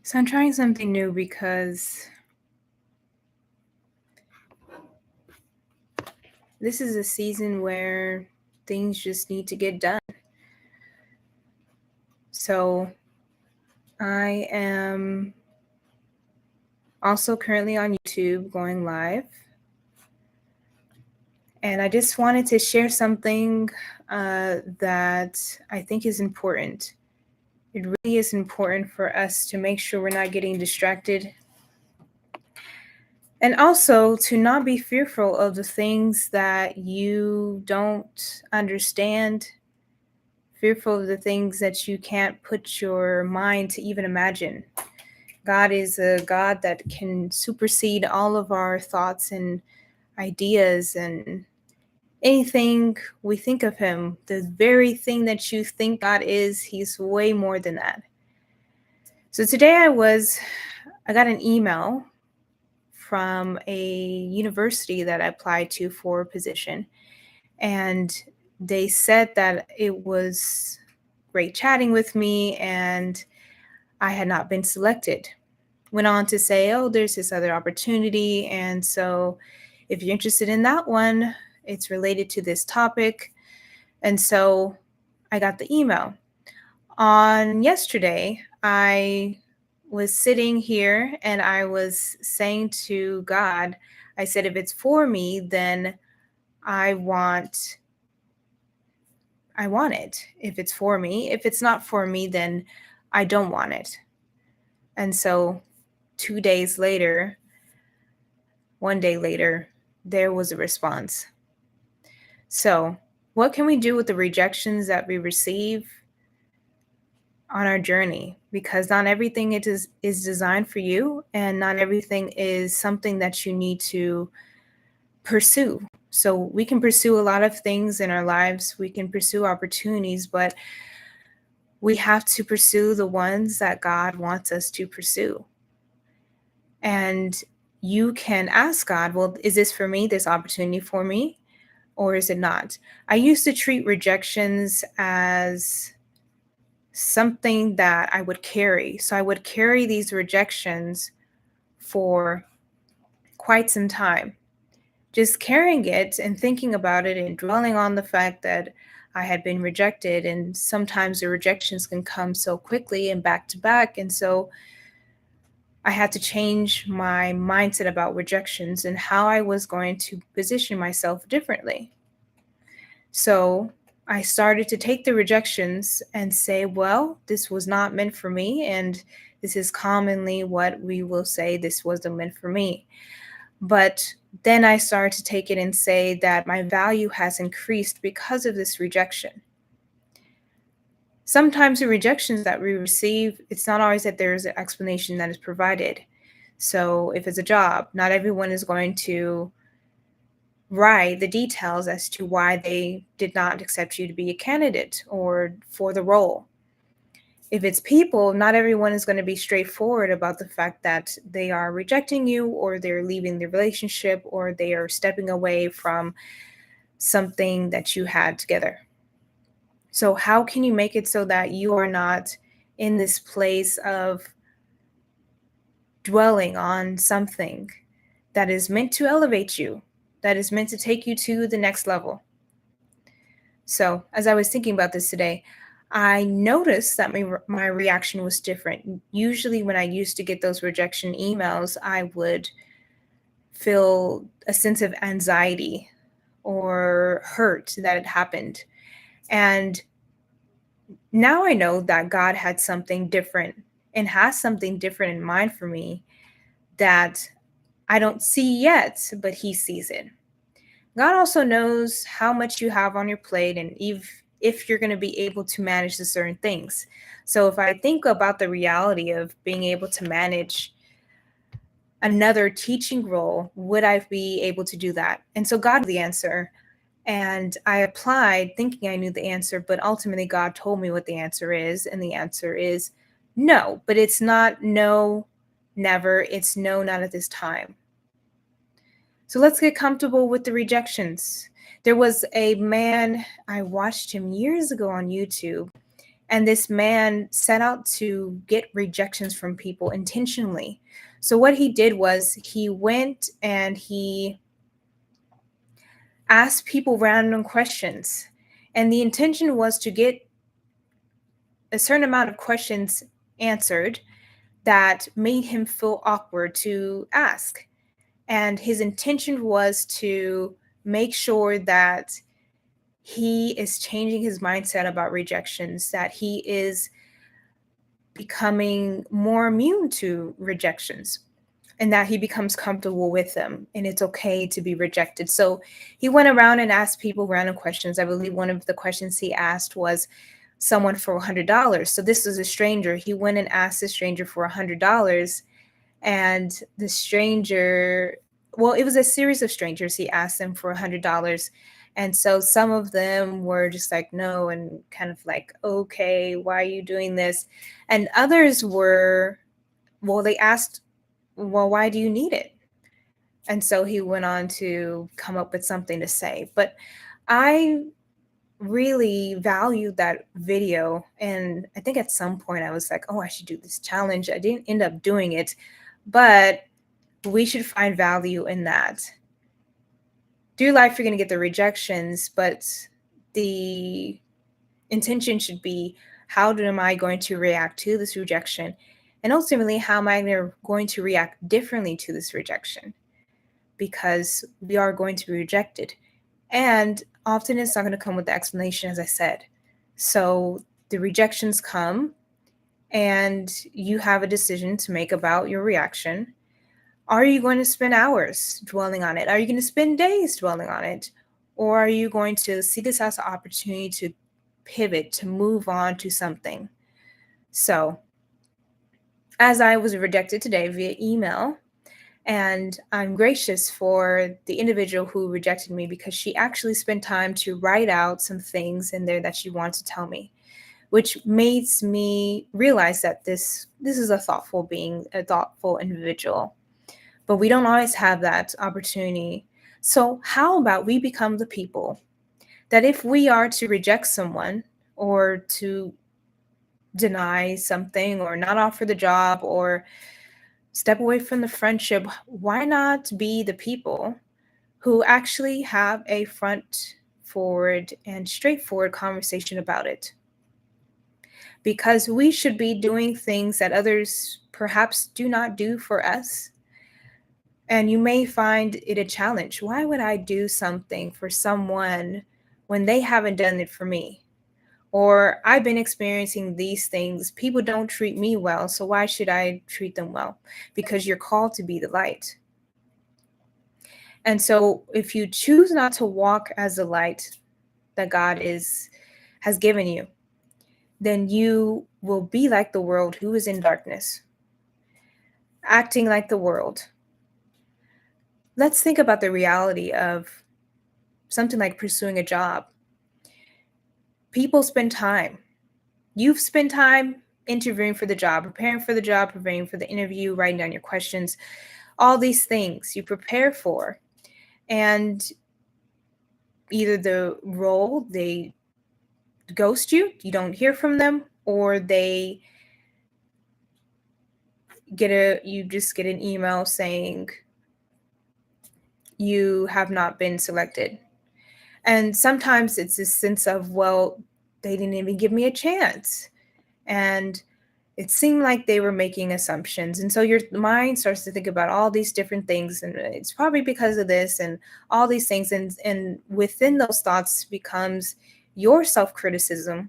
So I'm trying something new because this is a season where things just need to get done. So I am also currently on YouTube going live. And I just wanted to share something that I think is important. It really is important for us to make sure we're not getting distracted. And also to not be fearful of the things that you don't understand, fearful of the things that you can't put your mind to even imagine. God is a God that can supersede all of our thoughts and ideas and anything we think of Him. The very thing that you think God is, He's way more than that. So today I got an email from a university that I applied to for a position, and they said that it was great chatting with me and I had not been selected. Went on to say, oh, there's this other opportunity. And so if you're interested in that one, it's related to this topic. And so I got the email. On yesterday, I was sitting here and I was saying to God, I said, if it's for me, then I want it. If it's for me, if it's not for me, then I don't want it. And so 2 days later, one day later, there was a response. So, what can we do with the rejections that we receive on our journey? Because not everything is designed for you, and not everything is something that you need to pursue. So, we can pursue a lot of things in our lives, we can pursue opportunities, but we have to pursue the ones that God wants us to pursue. And you can ask God, well, is this for me, this opportunity for me, or is it not? I used to treat rejections as something that I would carry. So I would carry these rejections for quite some time, just carrying it and thinking about it and dwelling on the fact that I had been rejected. And sometimes the rejections can come so quickly and back to back. And so I had to change my mindset about rejections and how I was going to position myself differently. So I started to take the rejections and say, well, this was not meant for me. And this is commonly what we will say, this wasn't meant for me. But then I started to take it and say that my value has increased because of this rejection. Sometimes the rejections that we receive, it's not always that there's an explanation that is provided. So if it's a job, not everyone is going to write the details as to why they did not accept you to be a candidate or for the role. If it's people, not everyone is going to be straightforward about the fact that they are rejecting you or they're leaving the relationship or they are stepping away from something that you had together. So how can you make it so that you are not in this place of dwelling on something that is meant to elevate you, that is meant to take you to the next level? So, as I was thinking about this today, I noticed that my reaction was different. Usually, when I used to get those rejection emails, I would feel a sense of anxiety or hurt that it happened. And now I know that God had something different and has something different in mind for me that I don't see yet, but He sees it. God also knows how much you have on your plate and if you're going to be able to manage the certain things. So if I think about the reality of being able to manage another teaching role, would I be able to do that? And so God knew the answer. And I applied thinking I knew the answer, but ultimately God told me what the answer is. And the answer is no, but it's not no, never. It's no, not at this time. So let's get comfortable with the rejections. There was a man, I watched him years ago on YouTube, And this man set out to get rejections from people intentionally. So what he did was he went and he asked people random questions. And the intention was to get a certain amount of questions answered that made him feel awkward to ask. And his intention was to make sure that he is changing his mindset about rejections, that he is becoming more immune to rejections, and that he becomes comfortable with them, and it's okay to be rejected. So he went around and asked people random questions. I believe one of the questions he asked was someone for $100. So this was a stranger. He went and asked the stranger for $100, and the stranger, well, it was a series of strangers. He asked them for $100. And so some of them were just like, no, and kind of like, okay, why are you doing this? And others were, well, they asked, well, why do you need it? And so he went on to come up with something to say. But I really valued that video. And I think at some point I was like, oh, I should do this challenge. I didn't end up doing it, but we should find value in that. Through life, you're going to get the rejections, but the intention should be, how am I going to react to this rejection? And ultimately, how am I going to react differently to this rejection? Because we are going to be rejected. And often it's not going to come with the explanation, as I said. So the rejections come, and you have a decision to make about your reaction. Are you going to spend hours dwelling on it? Are you going to spend days dwelling on it? Or are you going to see this as an opportunity to pivot, to move on to something? So, as I was rejected today via email, and I'm gracious for the individual who rejected me, because she actually spent time to write out some things in there that she wanted to tell me, which makes me realize that this is a thoughtful being, a thoughtful individual. But we don't always have that opportunity. So how about we become the people that if we are to reject someone, or to deny something, or not offer the job, or step away from the friendship, why not be the people who actually have a front forward and straightforward conversation about it? Because we should be doing things that others perhaps do not do for us. And you may find it a challenge. Why would I do something for someone when they haven't done it for me? Or I've been experiencing these things. People don't treat me well, so why should I treat them well? Because you're called to be the light. And so if you choose not to walk as the light that God has given you, then you will be like the world who is in darkness, acting like the world. Let's think about the reality of something like pursuing a job. People spend time. You've spent time interviewing for the job, preparing for the job, preparing for the interview, writing down your questions, all these things you prepare for. And either the role, they ghost you, you don't hear from them, or they you just get an email saying you have not been selected. And sometimes it's this sense of, well, they didn't even give me a chance. And it seemed like they were making assumptions. And so your mind starts to think about all these different things. And it's probably because of this and all these things. And within those thoughts becomes your self-criticism,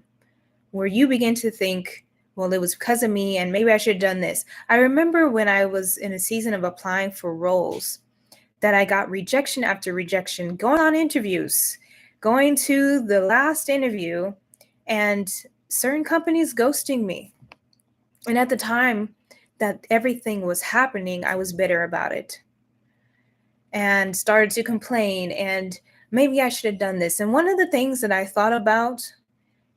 where you begin to think, well, it was because of me, and maybe I should have done this. I remember when I was in a season of applying for roles that I got rejection after rejection, going on interviews, going to the last interview, and certain companies ghosting me. And at the time that everything was happening, I was bitter about it and started to complain, and maybe I should have done this. And one of the things that I thought about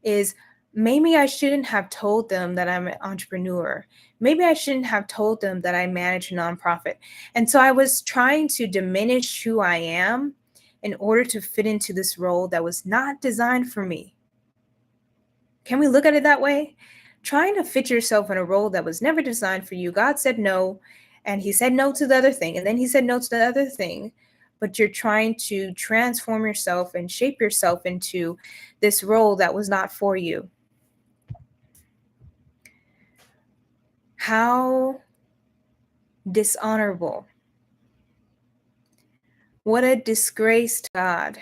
is, maybe I shouldn't have told them that I'm an entrepreneur. Maybe I shouldn't have told them that I manage a nonprofit. And so I was trying to diminish who I am in order to fit into this role that was not designed for me. Can we look at it that way? Trying to fit yourself in a role that was never designed for you. God said no, and he said no to the other thing, and then he said no to the other thing. But you're trying to transform yourself and shape yourself into this role that was not for you. How dishonorable. What a disgrace to God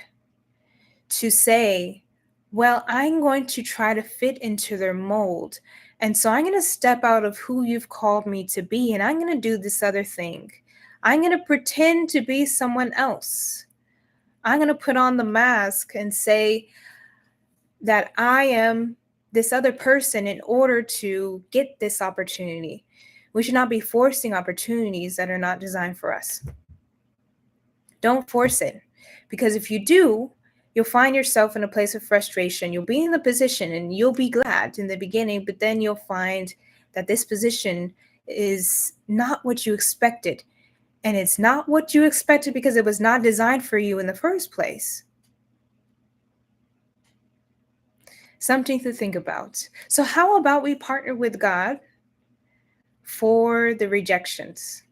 to say, well, I'm going to try to fit into their mold. And so I'm going to step out of who you've called me to be, and I'm going to do this other thing. I'm going to pretend to be someone else. I'm going to put on the mask and say that I am this other person in order to get this opportunity. We should not be forcing opportunities that are not designed for us. Don't force it, because if you do, you'll find yourself in a place of frustration. You'll be in the position and you'll be glad in the beginning, but then you'll find that this position is not what you expected. And it's not what you expected because it was not designed for you in the first place. Something to think about. So how about we partner with God for the rejections?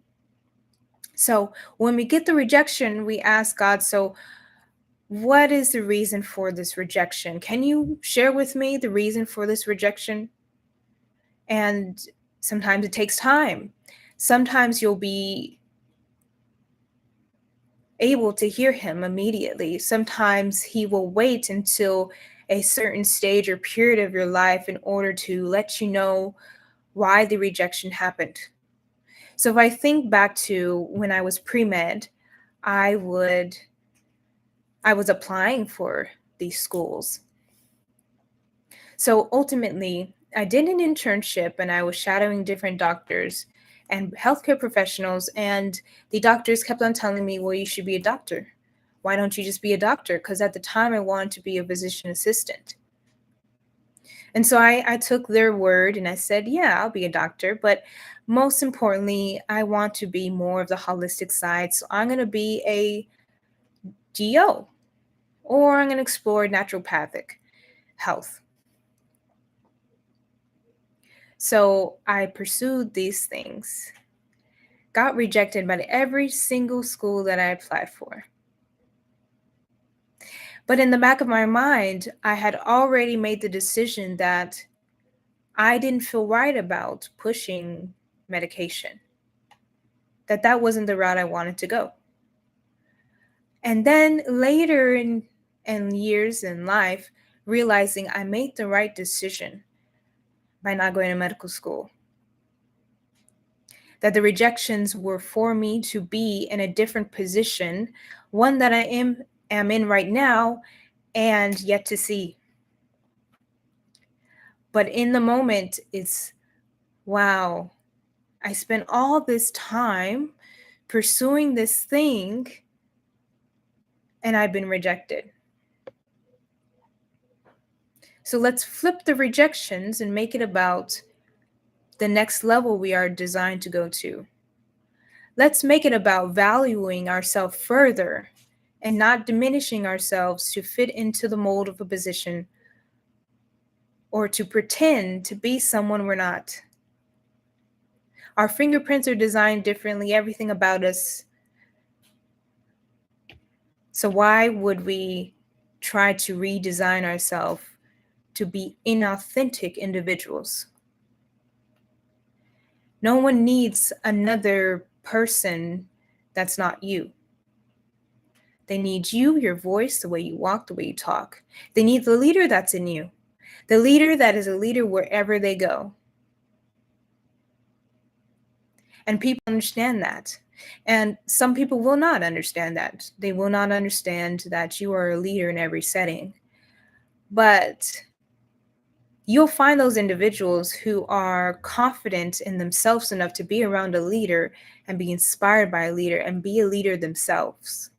So when we get the rejection, we ask God, so what is the reason for this rejection? Can you share with me the reason for this rejection? And sometimes it takes time. Sometimes you'll be able to hear him immediately. Sometimes he will wait until a certain stage or period of your life in order to let you know why the rejection happened. So if I think back to when I was pre-med, I was applying for these schools. So ultimately, I did an internship and I was shadowing different doctors and healthcare professionals, and the doctors kept on telling me, well, you should be a doctor. Why don't you just be a doctor? Because at the time I wanted to be a physician assistant. And so I took their word and I said, yeah, I'll be a doctor. But most importantly, I want to be more of the holistic side. So I'm going to be a GO, or I'm going to explore naturopathic health. So I pursued these things, got rejected by every single school that I applied for. But in the back of my mind, I had already made the decision that I didn't feel right about pushing medication, that wasn't the route I wanted to go. And then later in years in life, realizing I made the right decision by not going to medical school. That the rejections were for me to be in a different position, one that I am in right now and yet to see. But in the moment, it's, wow, I spent all this time pursuing this thing and I've been rejected. So let's flip the rejections and make it about the next level we are designed to go to. Let's make it about valuing ourselves further and not diminishing ourselves to fit into the mold of a position or to pretend to be someone we're not. Our fingerprints are designed differently, everything about us. So why would we try to redesign ourselves to be inauthentic individuals? No one needs another person that's not you. They need you, your voice, the way you walk, the way you talk. They need the leader that's in you, the leader that is a leader wherever they go. And people understand that. And some people will not understand that. They will not understand that you are a leader in every setting. But you'll find those individuals who are confident in themselves enough to be around a leader and be inspired by a leader and be a leader themselves.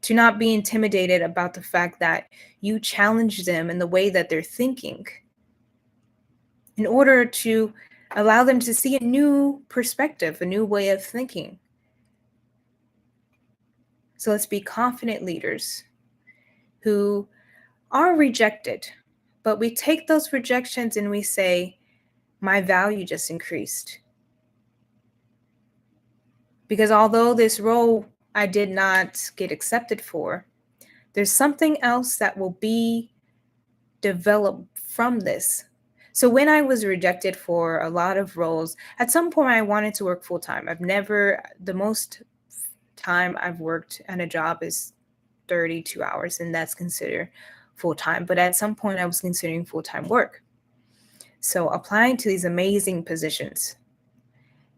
To not be intimidated about the fact that you challenge them in the way that they're thinking in order to allow them to see a new perspective, a new way of thinking. So let's be confident leaders who are rejected, But we take those rejections and we say, my value just increased. Because although this role I did not get accepted for, there's something else that will be developed from this. So when I was rejected for a lot of roles, at some point I wanted to work full time. The most time I've worked at a job is 32 hours, and that's considered full time. But at some point I was considering full time work. So applying to these amazing positions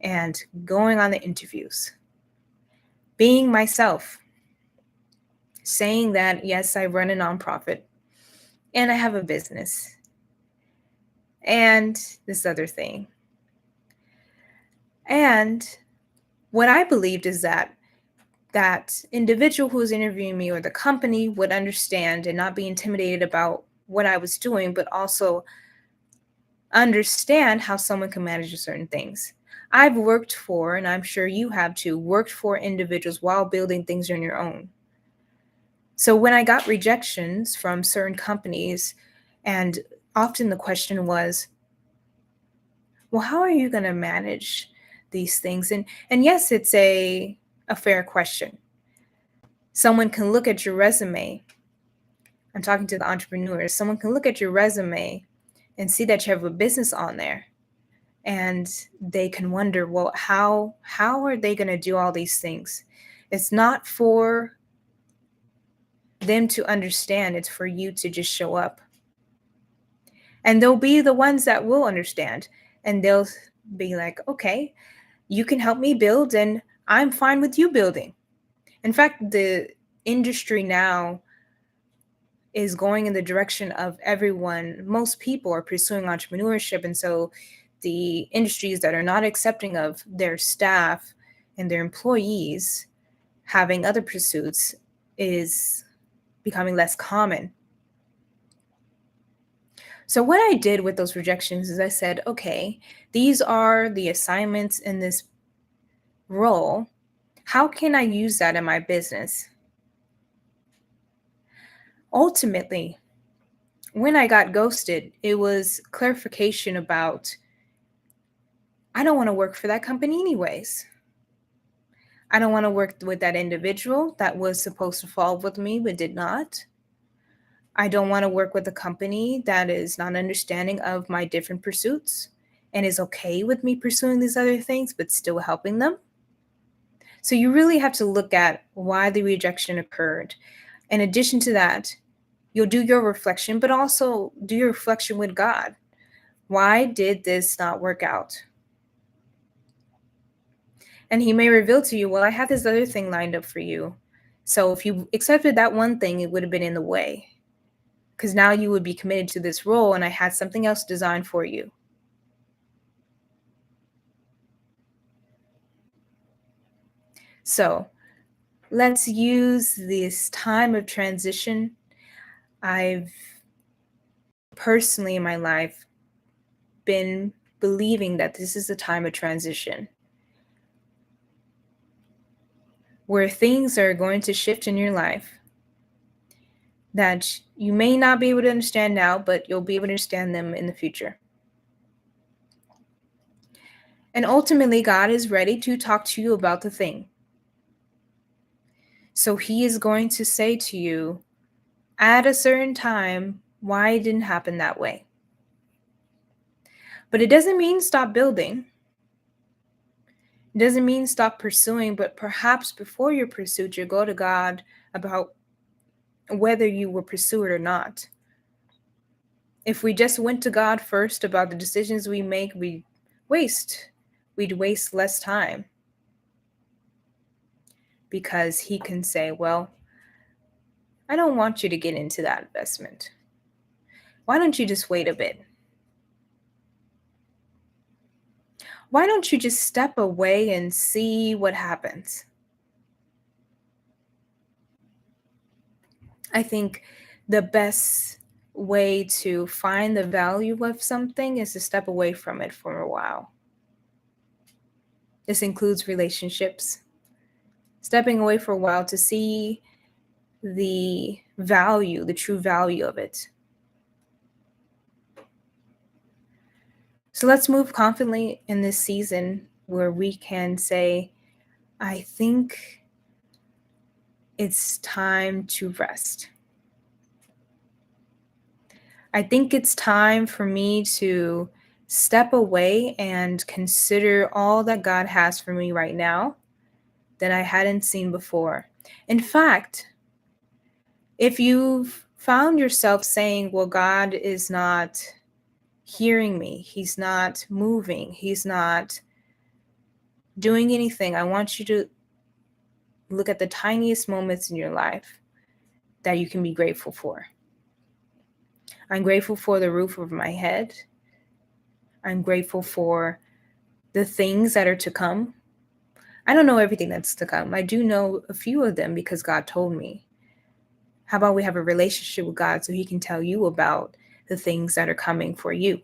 and going on the interviews, being myself, saying that, yes, I run a nonprofit and I have a business and this other thing. And what I believed is that individual who was interviewing me or the company would understand and not be intimidated about what I was doing, but also understand how someone can manage certain things. I've worked for, and I'm sure you have too, worked for individuals while building things on your own. So when I got rejections from certain companies, and often the question was, well, how are you going to manage these things? And yes, it's a fair question. Someone can look at your resume. I'm talking to the entrepreneurs. Someone can look at your resume and see that you have a business on there. And they can wonder, well, how are they going to do all these things? It's not for them to understand. It's for you to just show up. And they'll be the ones that will understand. And they'll be like, okay, you can help me build, and I'm fine with you building. In fact, the industry now is going in the direction of most people are pursuing entrepreneurship. And so the industries that are not accepting of their staff and their employees having other pursuits is becoming less common. So what I did with those rejections is I said, okay, these are the assignments in this role. How can I use that in my business? Ultimately, when I got ghosted, it was clarification about, I don't want to work for that company anyways. I don't want to work with that individual that was supposed to fall with me but did not. I don't want to work with a company that is not understanding of my different pursuits and is okay with me pursuing these other things but still helping them. So you really have to look at why the rejection occurred. In addition to that, you'll do your reflection, but also do your reflection with God. Why did this not work out? And he may reveal to you, well, I had this other thing lined up for you. So if you accepted that one thing, it would have been in the way. Because now you would be committed to this role, and I had something else designed for you. So let's use this time of transition. I've personally in my life been believing that this is a time of transition where things are going to shift in your life that you may not be able to understand now, but you'll be able to understand them in the future. And ultimately, God is ready to talk to you about the thing. So he is going to say to you at a certain time why it didn't happen that way. But it doesn't mean stop building. It doesn't mean stop pursuing, but perhaps before your pursuit, you go to God about whether you will pursue it or not. If we just went to God first about the decisions we make, we'd waste less time. Because he can say, well, I don't want you to get into that investment. Why don't you just wait a bit? Why don't you just step away and see what happens? I think the best way to find the value of something is to step away from it for a while. This includes relationships. Stepping away for a while to see the value, the true value of it. So let's move confidently in this season where we can say, I think it's time to rest. I think it's time for me to step away and consider all that God has for me right now that I hadn't seen before. In fact, if you've found yourself saying, well, God is not hearing me, He's not moving, He's not doing anything, I want you to look at the tiniest moments in your life that you can be grateful for. I'm grateful for the roof over my head. I'm grateful for the things that are to come. I don't know everything that's to come. I do know a few of them because God told me. How about we have a relationship with God so He can tell you about the things that are coming for you?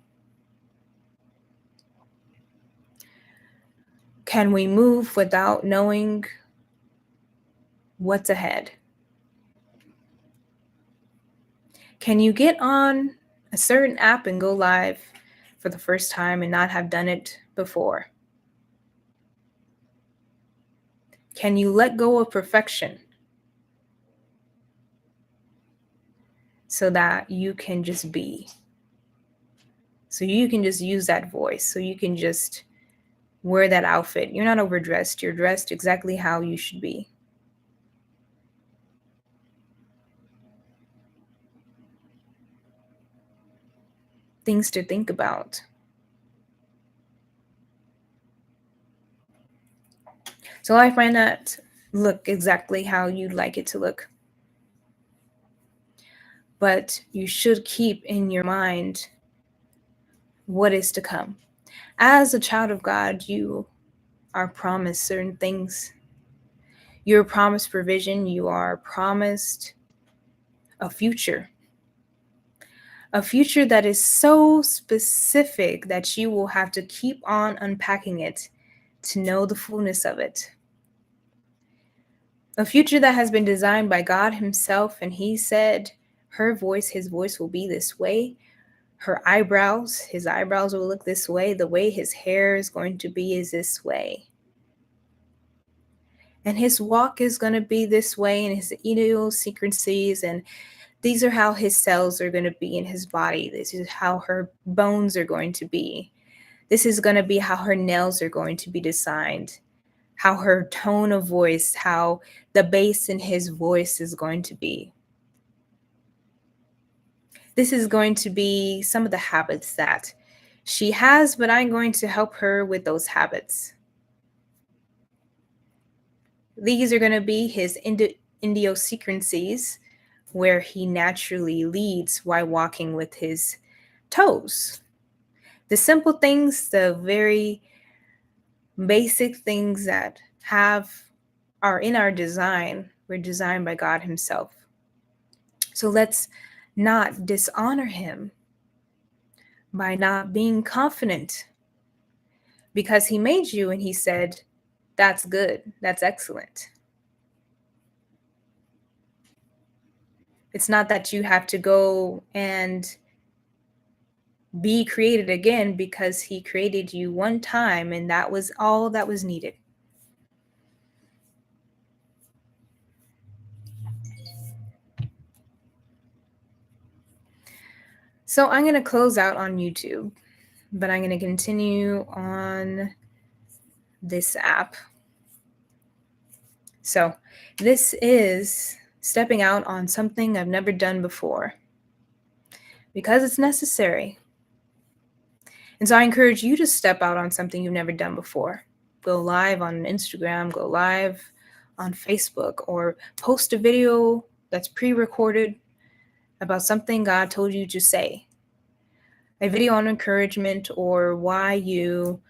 Can we move without knowing what's ahead? Can you get on a certain app and go live for the first time and not have done it before? Can you let go of perfection so that you can just be? So you can just use that voice. So you can just wear that outfit. You're not overdressed. You're dressed exactly how you should be. Things to think about. So life might not look exactly how you'd like it to look. But you should keep in your mind what is to come. As a child of God, you are promised certain things. You're promised provision. You are promised a future that is so specific that you will have to keep on unpacking it to know the fullness of it. A future that has been designed by God Himself, and He said, His voice will be this way. His eyebrows will look this way. The way His hair is going to be is this way. And His walk is going to be this way, and His idiosyncrasies, and these are how His cells are going to be in His body. This is how her bones are going to be. This is going to be how her nails are going to be designed, how her tone of voice, how the bass in His voice is going to be. This is going to be some of the habits that she has, but I'm going to help her with those habits. These are going to be His idiosyncrasies, where He naturally leads while walking with His toes. The simple things, the very basic things that are in our design, were designed by God Himself. So let's not dishonor Him by not being confident, because He made you and He said, that's good, that's excellent. It's not that you have to go and be created again, because He created you one time and that was all that was needed. So I'm going to close out on YouTube, but I'm going to continue on this app. So this is stepping out on something I've never done before, because it's necessary. And so I encourage you to step out on something you've never done before. Go live on Instagram, go live on Facebook, or post a video that's pre-recorded about something God told you to say. A video on encouragement, or why you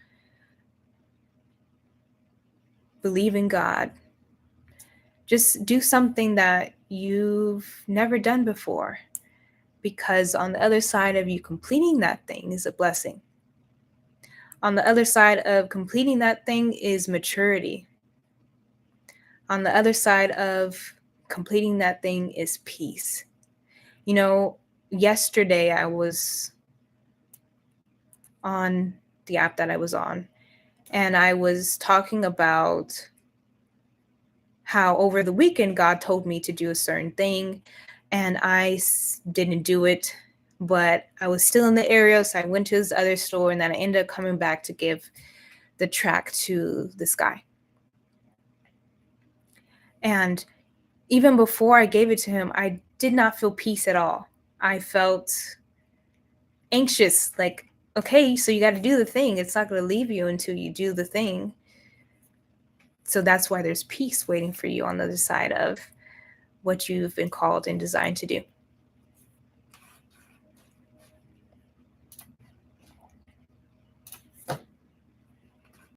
believe in God. Just do something that you've never done before, because on the other side of you completing that thing is a blessing. On the other side of completing that thing is maturity. On the other side of completing that thing is peace. Yesterday I was on the app that I was on. And I was talking about how over the weekend God told me to do a certain thing and didn't do it, but I was still in the area. So I went to this other store and then I ended up coming back to give the track to this guy. And even before I gave it to him, I did not feel peace at all. I felt anxious, like, okay, so you got to do the thing. It's not going to leave you until you do the thing. So that's why there's peace waiting for you on the other side of what you've been called and designed to do.